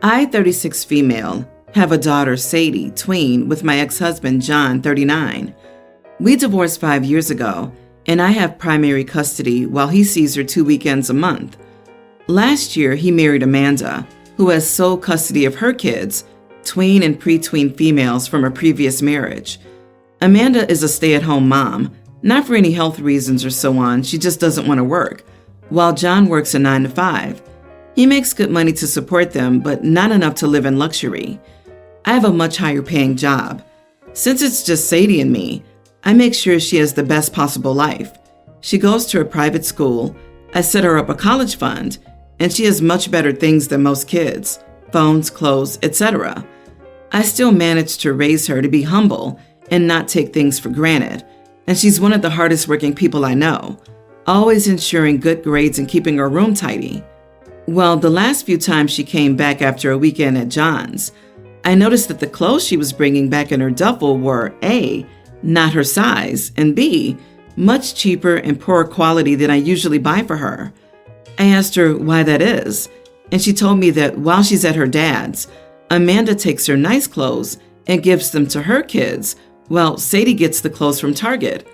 I, 36 female, have a daughter, Sadie, tween, with my ex-husband, John, 39. We divorced 5 years ago, and I have primary custody while he sees her 2 weekends a month. Last year, he married Amanda, who has sole custody of her kids, tween and pre-tween females from a previous marriage. Amanda is a stay-at-home mom, not for any health reasons or so on, she just doesn't want to work, while John works a 9 to 5. He makes good money to support them, but not enough to live in luxury. I have a much higher paying job. Since it's just Sadie and me, I make sure she has the best possible life. She goes to a private school, I set her up a college fund, and she has much better things than most kids, phones, clothes, etc. I still manage to raise her to be humble and not take things for granted, and she's one of the hardest working people I know, always ensuring good grades and keeping her room tidy. Well, the last few times she came back after a weekend at John's, I noticed that the clothes she was bringing back in her duffel were A, not her size, and B, much cheaper and poorer quality than I usually buy for her. I asked her why that is, and she told me that while she's at her dad's, Amanda takes her nice clothes and gives them to her kids, while Sadie gets the clothes from Target.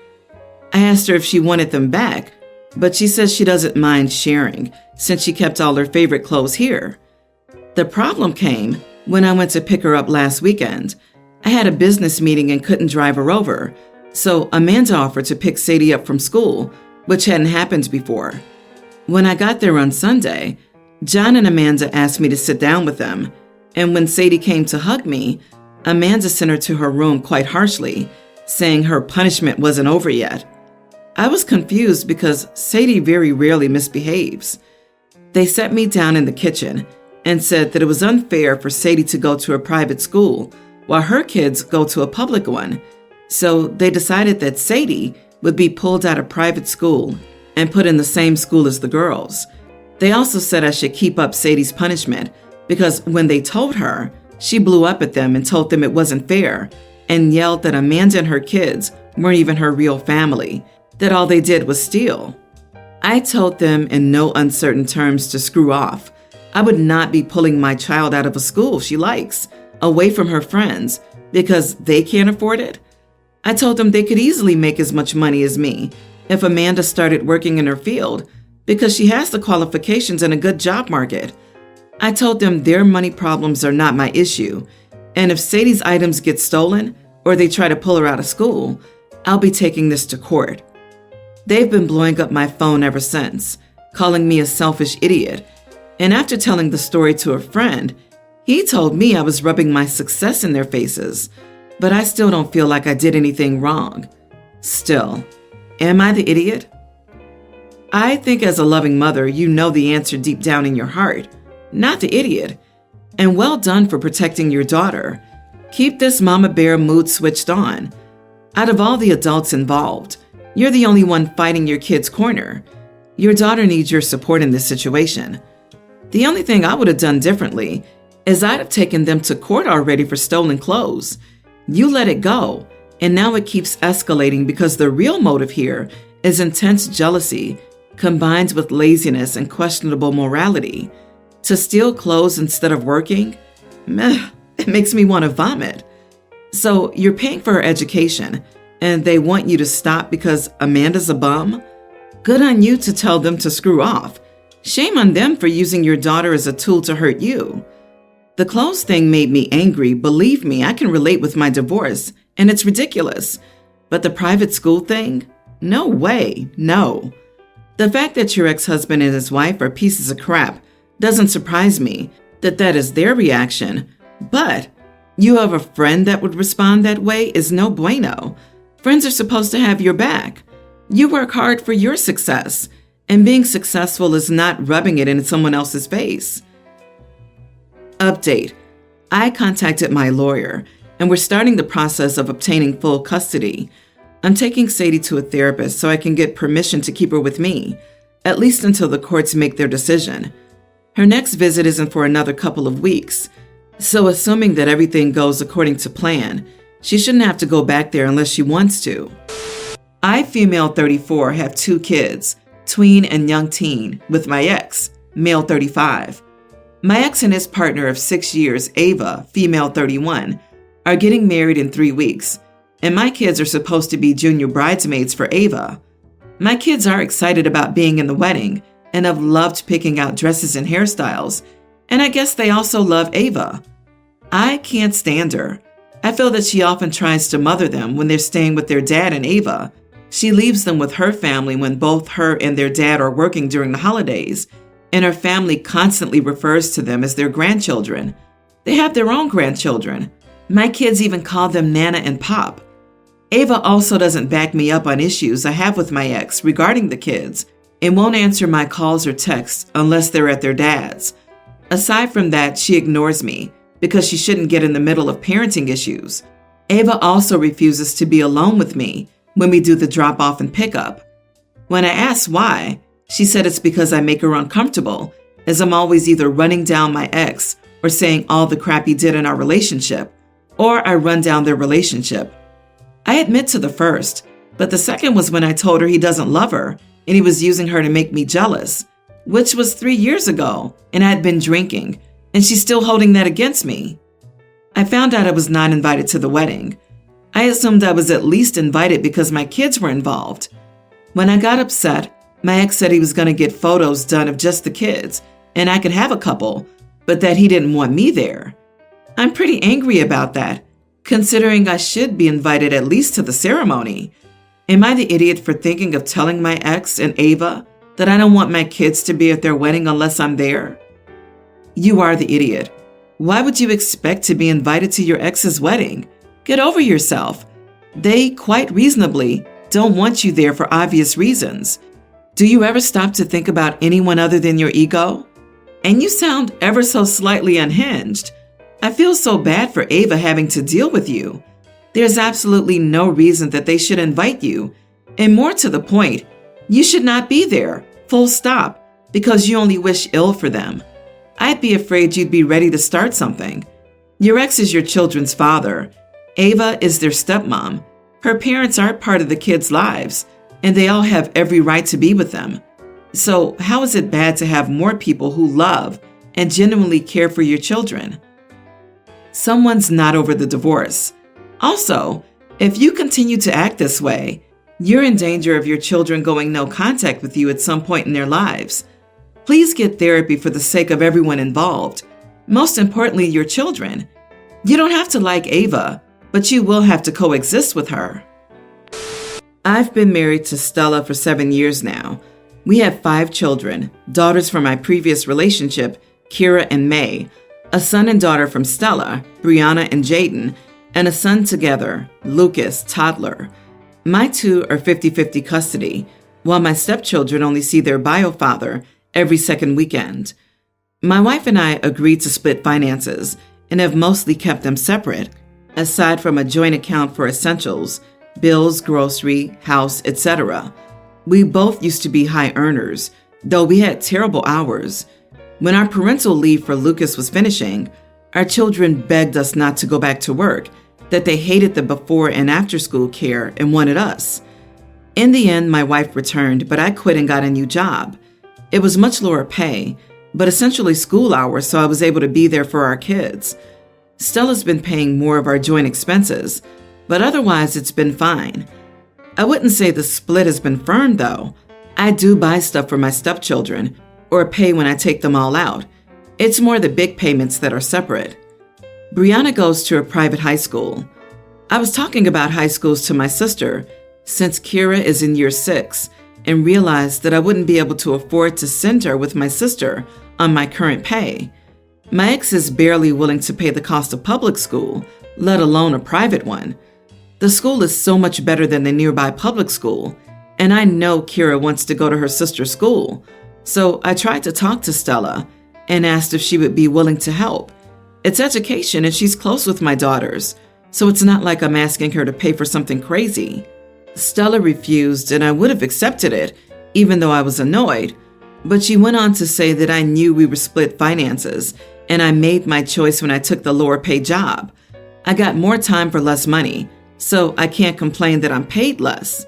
I asked her if she wanted them back, but she says she doesn't mind sharing since she kept all her favorite clothes here. The problem came when I went to pick her up last weekend. I had a business meeting and couldn't drive her over, so Amanda offered to pick Sadie up from school, which hadn't happened before. When I got there on Sunday, John and Amanda asked me to sit down with them, and when Sadie came to hug me, Amanda sent her to her room quite harshly, saying her punishment wasn't over yet. I was confused because Sadie very rarely misbehaves. They sat me down in the kitchen and said that it was unfair for Sadie to go to a private school while her kids go to a public one. So they decided that Sadie would be pulled out of private school and put in the same school as the girls. They also said I should keep up Sadie's punishment because when they told her, she blew up at them and told them it wasn't fair and yelled that Amanda and her kids weren't even her real family, that all they did was steal. I told them in no uncertain terms to screw off. I would not be pulling my child out of a school she likes, away from her friends, because they can't afford it. I told them they could easily make as much money as me if Amanda started working in her field, because she has the qualifications and a good job market. I told them their money problems are not my issue, and if Sadie's items get stolen or they try to pull her out of school, I'll be taking this to court. They've been blowing up my phone ever since, calling me a selfish idiot, and after telling the story to a friend, he told me I was rubbing my success in their faces, but I still don't feel like I did anything wrong. Still, am I the idiot? I think as a loving mother, you know the answer deep down in your heart. Not the idiot. And well done for protecting your daughter. Keep this mama bear mood switched on. Out of all the adults involved, you're the only one fighting your kid's corner. Your daughter needs your support in this situation. The only thing I would have done differently is I'd have taken them to court already for stolen clothes. You let it go, and now it keeps escalating because the real motive here is intense jealousy combined with laziness and questionable morality. To steal clothes instead of working? Meh, it makes me want to vomit. So you're paying for her education, and they want you to stop because Amanda's a bum? Good on you to tell them to screw off. Shame on them for using your daughter as a tool to hurt you. The clothes thing made me angry. Believe me, I can relate with my divorce, and it's ridiculous. But the private school thing? No way, no. The fact that your ex-husband and his wife are pieces of crap doesn't surprise me that is their reaction, but you have a friend that would respond that way is no bueno. Friends are supposed to have your back. You work hard for your success, and being successful is not rubbing it in someone else's face. Update. I contacted my lawyer, and we're starting the process of obtaining full custody. I'm taking Sadie to a therapist so I can get permission to keep her with me, at least until the courts make their decision. Her next visit isn't for another couple of weeks, so assuming that everything goes according to plan, she shouldn't have to go back there unless she wants to. I, female 34, have 2 kids, tween and young teen, with my ex, male 35. My ex and his partner of 6 years, Ava, female 31, are getting married in 3 weeks, and my kids are supposed to be junior bridesmaids for Ava. My kids are excited about being in the wedding and have loved picking out dresses and hairstyles, and I guess they also love Ava. I can't stand her. I feel that she often tries to mother them when they're staying with their dad and Ava. She leaves them with her family when both her and their dad are working during the holidays, and her family constantly refers to them as their grandchildren. They have their own grandchildren. My kids even call them Nana and Pop. Ava also doesn't back me up on issues I have with my ex regarding the kids and won't answer my calls or texts unless they're at their dad's. Aside from that, she ignores me because she shouldn't get in the middle of parenting issues. Ava also refuses to be alone with me when we do the drop-off and pickup. When I asked why, she said it's because I make her uncomfortable, as I'm always either running down my ex or saying all the crap he did in our relationship, or I run down their relationship. I admit to the first, but the second was when I told her he doesn't love her and he was using her to make me jealous, which was 3 years ago, and I had been drinking, and she's still holding that against me. I found out I was not invited to the wedding. I assumed I was at least invited because my kids were involved. When I got upset, my ex said he was going to get photos done of just the kids, and I could have a couple, but that he didn't want me there. I'm pretty angry about that, considering I should be invited at least to the ceremony. Am I the idiot for thinking of telling my ex and Ava that I don't want my kids to be at their wedding unless I'm there? You are the idiot. Why would you expect to be invited to your ex's wedding? Get over yourself. They, quite reasonably, don't want you there for obvious reasons. Do you ever stop to think about anyone other than your ego? And you sound ever so slightly unhinged. I feel so bad for Ava having to deal with you. There's absolutely no reason that they should invite you. And more to the point, you should not be there, full stop, because you only wish ill for them. I'd be afraid you'd be ready to start something. Your ex is your children's father. Ava is their stepmom. Her parents aren't part of the kids' lives, and they all have every right to be with them. So how is it bad to have more people who love and genuinely care for your children? Someone's not over the divorce. Also, if you continue to act this way, you're in danger of your children going no contact with you at some point in their lives. Please get therapy for the sake of everyone involved. Most importantly, your children. You don't have to like Ava, but you will have to coexist with her. I've been married to Stella for 7 years now. We have 5 children, daughters from my previous relationship, Kira and May, a son and daughter from Stella, Brianna and Jaden, and a son together, Lucas, toddler. My 2 are 50-50 custody, while my stepchildren only see their bio father every second weekend. My wife and I agreed to split finances and have mostly kept them separate, aside from a joint account for essentials, bills, grocery, house, etc. We both used to be high earners, though we had terrible hours. When our parental leave for Lucas was finishing, our children begged us not to go back to work, that they hated the before and after school care and wanted us. In the end, my wife returned, but I quit and got a new job. It was much lower pay, but essentially school hours, so I was able to be there for our kids. Stella's been paying more of our joint expenses, but otherwise it's been fine. I wouldn't say the split has been firm, though. I do buy stuff for my stepchildren, or pay when I take them all out. It's more the big payments that are separate. Brianna goes to a private high school. I was talking about high schools to my sister, since Kira is in year 6, and realized that I wouldn't be able to afford to send her with my sister on my current pay. My ex is barely willing to pay the cost of public school, let alone a private one. The school is so much better than the nearby public school, and I know Kira wants to go to her sister's school. So I tried to talk to Stella and asked if she would be willing to help. It's education and she's close with my daughters, so it's not like I'm asking her to pay for something crazy. Stella refused, and I would have accepted it, even though I was annoyed. But she went on to say that I knew we were split finances, and I made my choice when I took the lower paid job. I got more time for less money, so I can't complain that I'm paid less.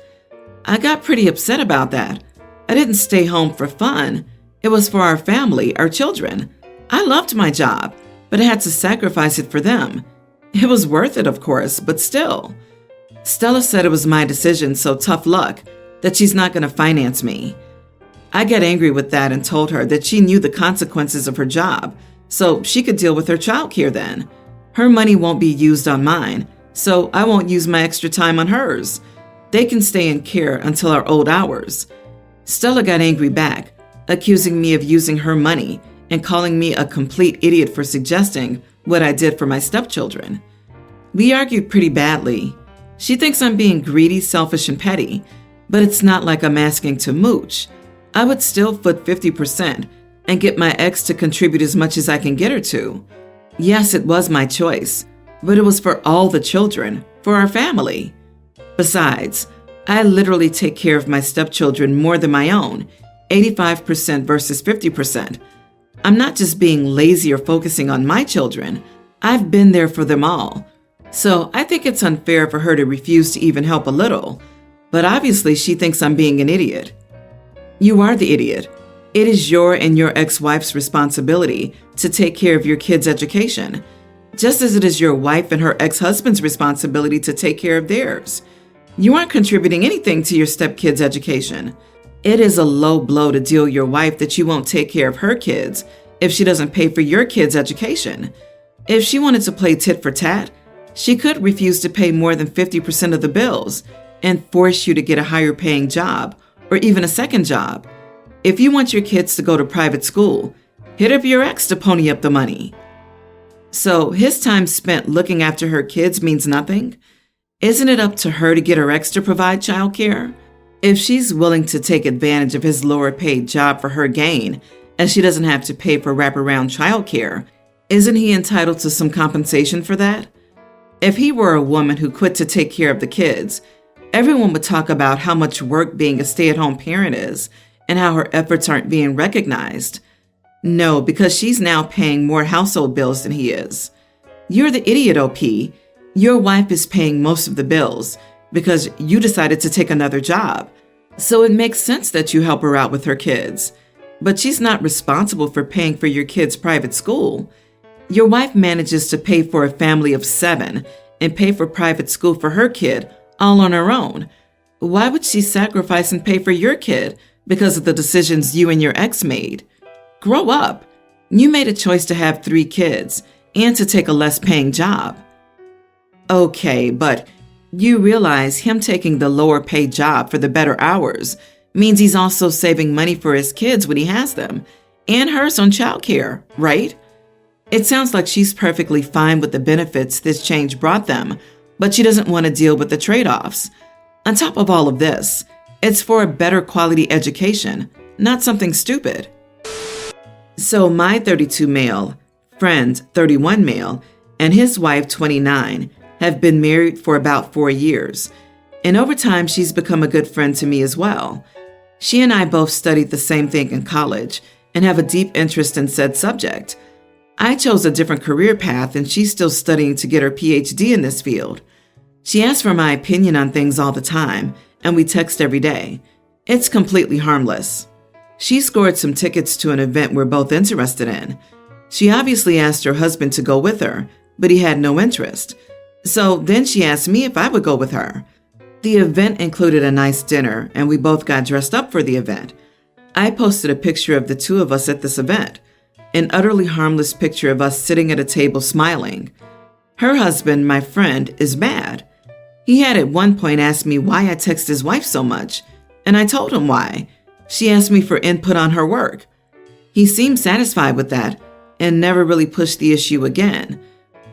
I got pretty upset about that. I didn't stay home for fun. It was for our family, our children. I loved my job, but I had to sacrifice it for them. It was worth it, of course, but still. Stella said it was my decision, so tough luck, that she's not going to finance me. I got angry with that and told her that she knew the consequences of her job, so she could deal with her childcare then. Her money won't be used on mine, so I won't use my extra time on hers. They can stay in care until our old hours. Stella got angry back, accusing me of using her money and calling me a complete idiot for suggesting what I did for my stepchildren. We argued pretty badly. She thinks I'm being greedy, selfish, and petty, but it's not like I'm asking to mooch. I would still foot 50% and get my ex to contribute as much as I can get her to. Yes, it was my choice, but it was for all the children, for our family. Besides, I literally take care of my stepchildren more than my own, 85% versus 50%. I'm not just being lazy or focusing on my children. I've been there for them all. So I think it's unfair for her to refuse to even help a little. But obviously she thinks I'm being an idiot. You are the idiot. It is your and your ex-wife's responsibility to take care of your kids' education, just as it is your wife and her ex-husband's responsibility to take care of theirs. You aren't contributing anything to your stepkids' education. It is a low blow to deal your wife that you won't take care of her kids if she doesn't pay for your kids' education. If she wanted to play tit for tat, she could refuse to pay more than 50% of the bills and force you to get a higher paying job or even a second job. If you want your kids to go to private school, hit up your ex to pony up the money. So his time spent looking after her kids means nothing? Isn't it up to her to get her ex to provide childcare? If she's willing to take advantage of his lower paid job for her gain, and she doesn't have to pay for wraparound childcare, isn't he entitled to some compensation for that? If he were a woman who quit to take care of the kids, everyone would talk about how much work being a stay-at-home parent is and how her efforts aren't being recognized. No, because she's now paying more household bills than he is. You're the idiot, OP. Your wife is paying most of the bills because you decided to take another job. So it makes sense that you help her out with her kids. But she's not responsible for paying for your kids' private school. Your wife manages to pay for a family of 7 and pay for private school for her kid all on her own. Why would she sacrifice and pay for your kid because of the decisions you and your ex made? Grow up. You made a choice to have 3 kids and to take a less paying job. Okay, but you realize him taking the lower paid job for the better hours means he's also saving money for his kids when he has them and hers on childcare, right? It sounds like she's perfectly fine with the benefits this change brought them, but she doesn't want to deal with the trade-offs. On top of all of this, it's for a better quality education, not something stupid. So my 32 male, friend 31 male, and his wife 29 have been married for about 4 years, and over time she's become a good friend to me as well. She and I both studied the same thing in college and have a deep interest in said subject. I chose a different career path and she's still studying to get her PhD in this field. She asks for my opinion on things all the time, and we text every day. It's completely harmless. She scored some tickets to an event we're both interested in. She obviously asked her husband to go with her, but he had no interest. So then she asked me if I would go with her. The event included a nice dinner, and we both got dressed up for the event. I posted a picture of the two of us at this event, an utterly harmless picture of us sitting at a table smiling. Her husband, my friend, is mad. He had at one point asked me why I text his wife so much, and I told him why. She asked me for input on her work. He seemed satisfied with that and never really pushed the issue again.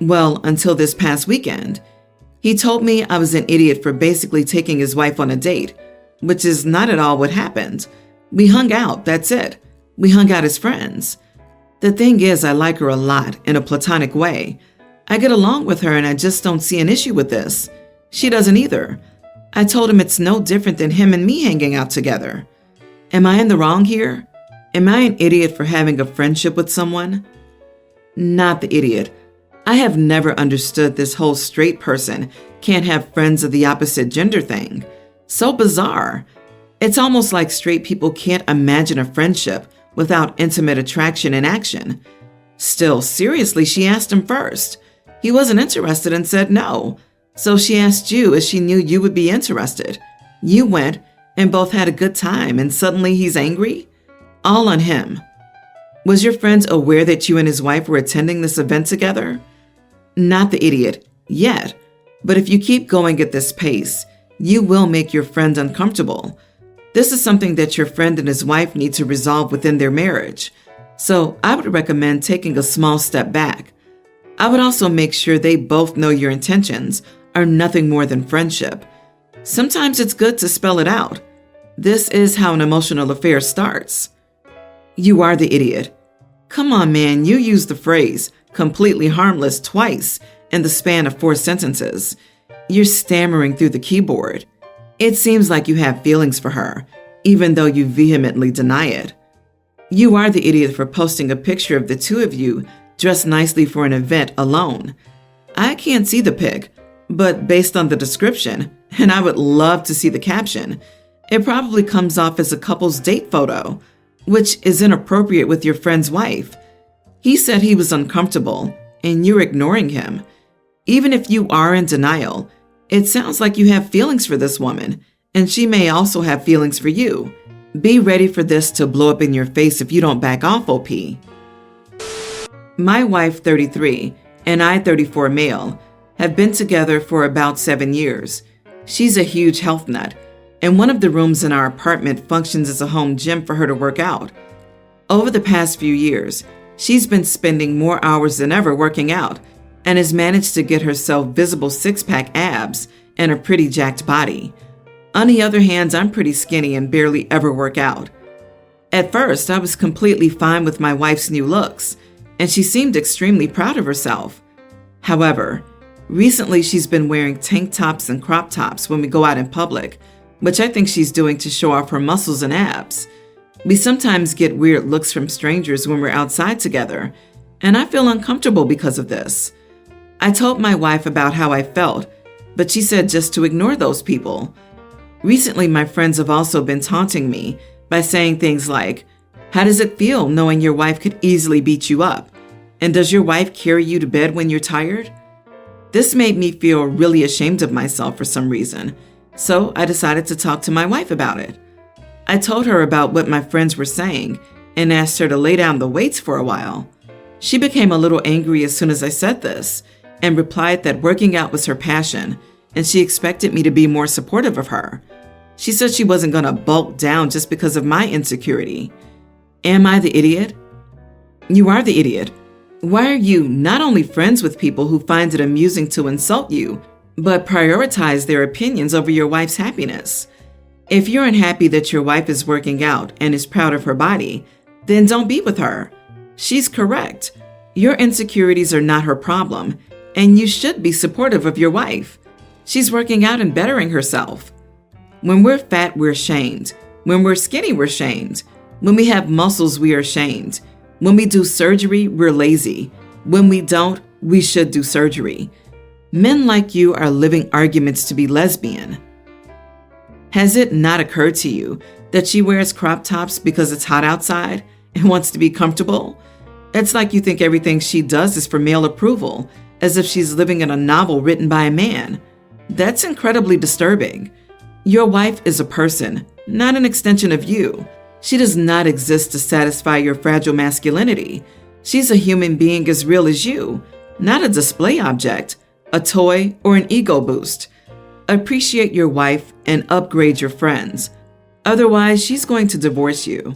Well, until this past weekend. He told me I was an idiot for basically taking his wife on a date, which is not at all what happened. We hung out, that's it. We hung out as friends. The thing is, I like her a lot in a platonic way. I get along with her and I just don't see an issue with this. She doesn't either. I told him it's no different than him and me hanging out together. Am I in the wrong here? Am I an idiot for having a friendship with someone? Not the idiot. I have never understood this whole straight person can't have friends of the opposite gender thing. So bizarre. It's almost like straight people can't imagine a friendship without intimate attraction and action. Still, seriously, she asked him first. He wasn't interested and said no. So she asked you as she knew you would be interested. You went and both had a good time, and suddenly he's angry? All on him. Was your friend aware that you and his wife were attending this event together? Not the idiot, yet. But if you keep going at this pace, you will make your friend uncomfortable. This is something that your friend and his wife need to resolve within their marriage. So I would recommend taking a small step back. I would also make sure they both know your intentions are nothing more than friendship. Sometimes it's good to spell it out. This is how an emotional affair starts. You are the idiot. Come on, man, you used the phrase completely harmless twice in the span of 4 sentences. You're stammering through the keyboard. It seems like you have feelings for her, even though you vehemently deny it. You are the idiot for posting a picture of the two of you dressed nicely for an event alone. I can't see the pic, but based on the description, and I would love to see the caption, it probably comes off as a couple's date photo, which is inappropriate with your friend's wife. He said he was uncomfortable, and you're ignoring him. Even if you are in denial, it sounds like you have feelings for this woman, and she may also have feelings for you. Be ready for this to blow up in your face if you don't back off, OP. My wife, 33, and I, 34 male, have been together for about 7 years. She's a huge health nut, and one of the rooms in our apartment functions as a home gym for her to work out. Over the past few years, she's been spending more hours than ever working out and has managed to get herself visible six-pack abs and a pretty jacked body. On the other hand, I'm pretty skinny and barely ever work out. At first, I was completely fine with my wife's new looks, and she seemed extremely proud of herself. However, recently she's been wearing tank tops and crop tops when we go out in public, which I think she's doing to show off her muscles and abs. We sometimes get weird looks from strangers when we're outside together, and I feel uncomfortable because of this. I told my wife about how I felt, but she said just to ignore those people. Recently, my friends have also been taunting me by saying things like, "How does it feel knowing your wife could easily beat you up? And does your wife carry you to bed when you're tired?" This made me feel really ashamed of myself for some reason, so I decided to talk to my wife about it. I told her about what my friends were saying and asked her to lay down the weights for a while. She became a little angry as soon as I said this and replied that working out was her passion and she expected me to be more supportive of her. She said she wasn't going to bulk down just because of my insecurity. Am I the idiot? You are the idiot. Why are you not only friends with people who find it amusing to insult you, but prioritize their opinions over your wife's happiness? If you're unhappy that your wife is working out and is proud of her body, then don't be with her. She's correct. Your insecurities are not her problem, and you should be supportive of your wife. She's working out and bettering herself. When we're fat, we're shamed. When we're skinny, we're shamed. When we have muscles, we are shamed. When we do surgery, we're lazy. When we don't, we should do surgery. Men like you are living arguments to be lesbian. Has it not occurred to you that she wears crop tops because it's hot outside and wants to be comfortable? It's like you think everything she does is for male approval, as if she's living in a novel written by a man. That's incredibly disturbing. Your wife is a person, not an extension of you. She does not exist to satisfy your fragile masculinity. She's a human being as real as you, not a display object, a toy, or an ego boost. Appreciate your wife and upgrade your friends. Otherwise, she's going to divorce you.